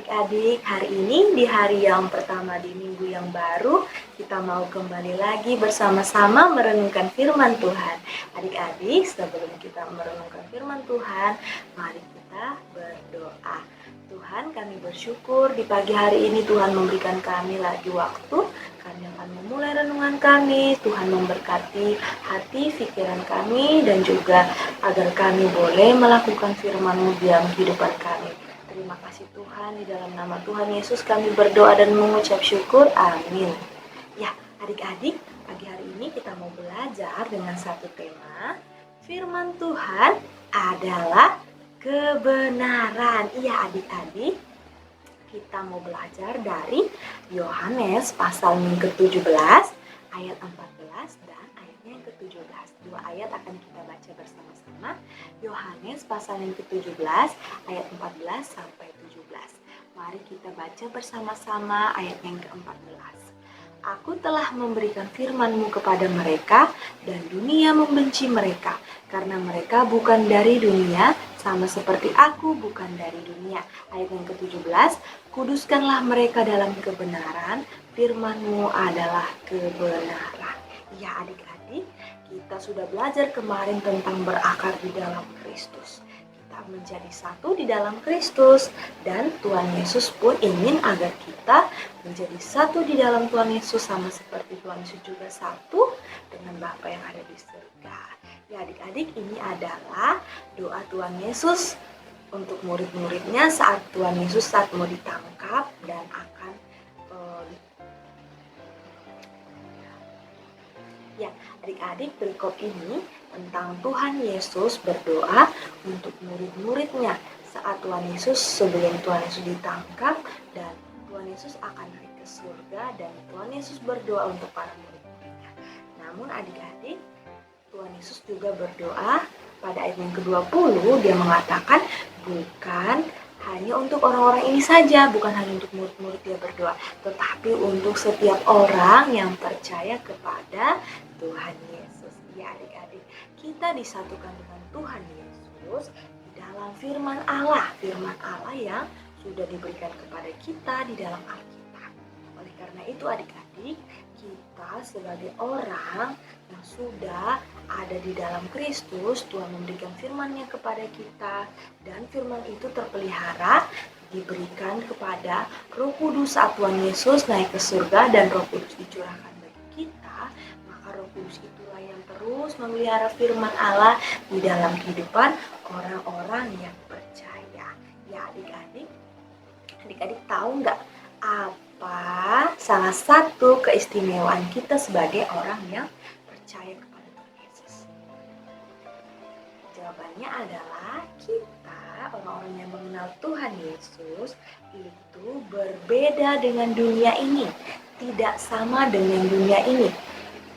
adik-adik, hari ini di hari yang pertama di minggu yang baru, kita mau kembali lagi bersama-sama merenungkan firman Tuhan. Adik-adik, sebelum kita merenungkan firman Tuhan, mari kita berdoa. Tuhan, kami bersyukur di pagi hari ini Tuhan memberikan kami lagi waktu. Kami akan memulai renungan kami. Tuhan memberkati hati, pikiran kami, dan juga agar kami boleh melakukan firman-Mu dalam kehidupan kami. Terima kasih Tuhan, di dalam nama Tuhan Yesus kami berdoa dan mengucap syukur. Amin. Ya, adik-adik, pagi hari ini kita mau belajar dengan satu tema. Firman Tuhan adalah kebenaran. Iya adik-adik, kita mau belajar dari Yohanes pasal yang ke-17 ayat 14 dan ayatnya yang ke-17. Dua ayat akan kita baca bersama-sama. Yohanes pasal yang ke-17 ayat 14 sampai 17. Mari kita baca bersama-sama ayat yang ke-14. Aku telah memberikan firman-Mu kepada mereka, dan dunia membenci mereka, karena mereka bukan dari dunia, sama seperti aku bukan dari dunia. Ayat yang ke-17, kuduskanlah mereka dalam kebenaran, firman-Mu adalah kebenaran. Ya adik-adik, kita sudah belajar kemarin tentang berakar di dalam Kristus. Menjadi satu di dalam Kristus, dan Tuhan Yesus pun ingin agar kita menjadi satu di dalam Tuhan Yesus, sama seperti Tuhan Yesus juga satu dengan Bapa yang ada di surga. Ya adik-adik, ini adalah doa Tuhan Yesus untuk murid-muridnya saat Tuhan Yesus saat mau ditangkap dan akan ya adik-adik, berikut ini tentang Tuhan Yesus berdoa untuk murid-muridnya saat Tuhan Yesus, sebelum Tuhan Yesus ditangkap dan Tuhan Yesus akan naik ke surga, dan Tuhan Yesus berdoa untuk para murid-muridnya. Namun adik-adik, Tuhan Yesus juga berdoa pada ayat yang ke-20, dia mengatakan bukan hanya untuk orang-orang ini saja, bukan hanya untuk murid-murid dia berdoa, tetapi untuk setiap orang yang percaya kepada Tuhan Yesus. Ya adik-adik, kita disatukan dengan Tuhan Yesus di dalam firman Allah yang sudah diberikan kepada kita di dalam Alkitab. Oleh karena itu adik-adik, kita sebagai orang yang sudah ada di dalam Kristus, Tuhan memberikan firman-Nya kepada kita, dan firman itu terpelihara diberikan kepada Roh Kudus saat Tuhan Yesus naik ke surga dan Roh Kudus dicurahkan bagi kita. Maka Roh Kudus itulah yang terus memelihara firman Allah di dalam kehidupan orang-orang yang percaya. Ya adik-adik, adik-adik tahu nggak apa salah satu keistimewaan kita sebagai orang yang percaya kepada Tuhan Yesus? Jawabannya adalah kita, orang-orang yang mengenal Tuhan Yesus, itu berbeda dengan dunia ini, tidak sama dengan dunia ini.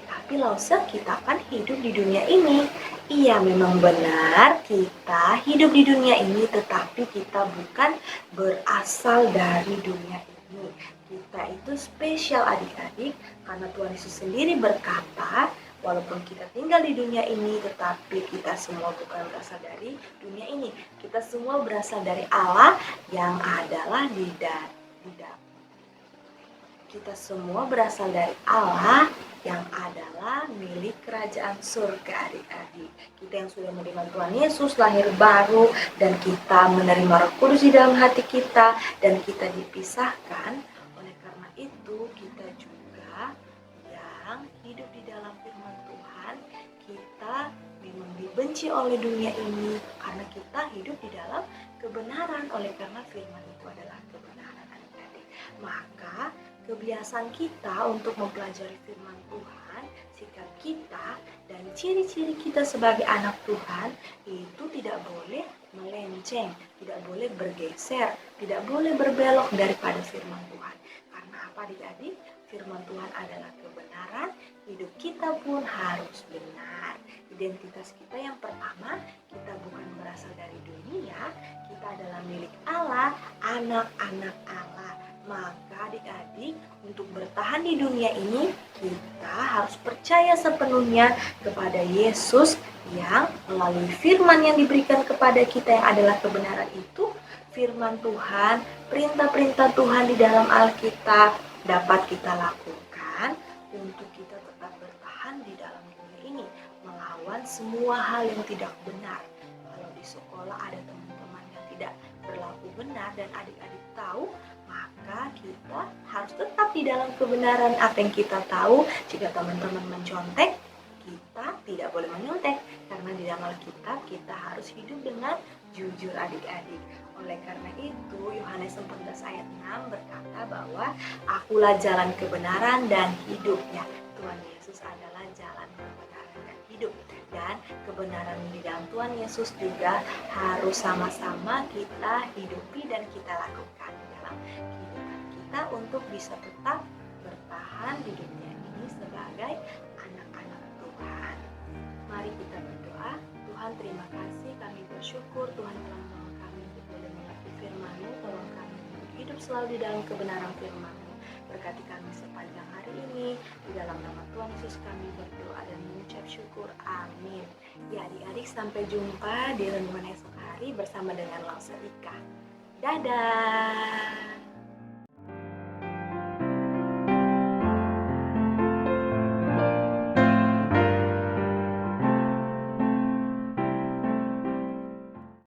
Tapi Lause, kita kan hidup di dunia ini. Iya, memang benar kita hidup di dunia ini, tetapi kita bukan berasal dari dunia ini. Kita itu spesial adik-adik, karena Tuhan Yesus sendiri berkata, walaupun kita tinggal di dunia ini, tetapi kita semua bukan berasal dari dunia ini. Kita semua berasal dari Allah yang adalah di dalam. Kita semua berasal dari Allah yang adalah milik kerajaan surga adik-adik. Kita yang sudah menerima Tuhan Yesus lahir baru, dan kita menerima Roh Kudus di dalam hati kita, dan kita dipisahkan. Oleh karena itu kita juga yang hidup di dalam firman Tuhan, kita memang dibenci oleh dunia ini karena kita hidup di dalam kebenaran. Oleh karena firman itu adalah kebenaran adik-adik, maka kebiasaan kita untuk mempelajari firman Tuhan, sikap kita, dan ciri-ciri kita sebagai anak Tuhan itu tidak boleh melenceng, tidak boleh bergeser, tidak boleh berbelok daripada firman Tuhan. Karena apa adik-adik? Firman Tuhan adalah kebenaran, hidup kita pun harus benar. Identitas kita yang pertama, kita bukan berasal dari dunia, kita adalah milik Allah, anak-anak Allah. Maka adik-adik, untuk bertahan di dunia ini, kita harus percaya sepenuhnya kepada Yesus yang melalui firman yang diberikan kepada kita yang adalah kebenaran itu, firman Tuhan, perintah-perintah Tuhan di dalam Alkitab dapat kita lakukan untuk kita tetap bertahan di dalam dunia ini, melawan semua hal yang tidak benar. Kalau di sekolah ada teman-teman yang tidak berlaku benar dan adik-adik tahu, maka kita harus tetap di dalam kebenaran. Apa yang kita tahu, jika teman-teman mencontek, kita tidak boleh menyontek, karena di dalam Alkitab kita harus hidup dengan jujur adik-adik. Oleh karena itu, Yohanes 14 ayat 6 berkata bahwa akulah jalan kebenaran dan hidupnya. Tuhan Yesus adalah jalan kebenaran dan hidup. Dan kebenaran di dalam Tuhan Yesus juga harus sama-sama kita hidupi dan kita lakukan dalam kehidupan kita untuk bisa tetap bertahan di dunia ini sebagai anak-anak Tuhan. Mari kita berdoa. Tuhan, terima kasih, kami bersyukur Tuhan telah menolong kami untuk boleh mengerti firman-Mu. Tolong kami untuk hidup selalu di dalam kebenaran firman-Mu. Berkati kami sepanjang hari ini. Di dalam nama Tuhan Yesus kami berdoa dan mengucap syukur. Amin. Ya adik-adik, sampai jumpa di renungan esok hari bersama dengan Lausa Ika. Dadah.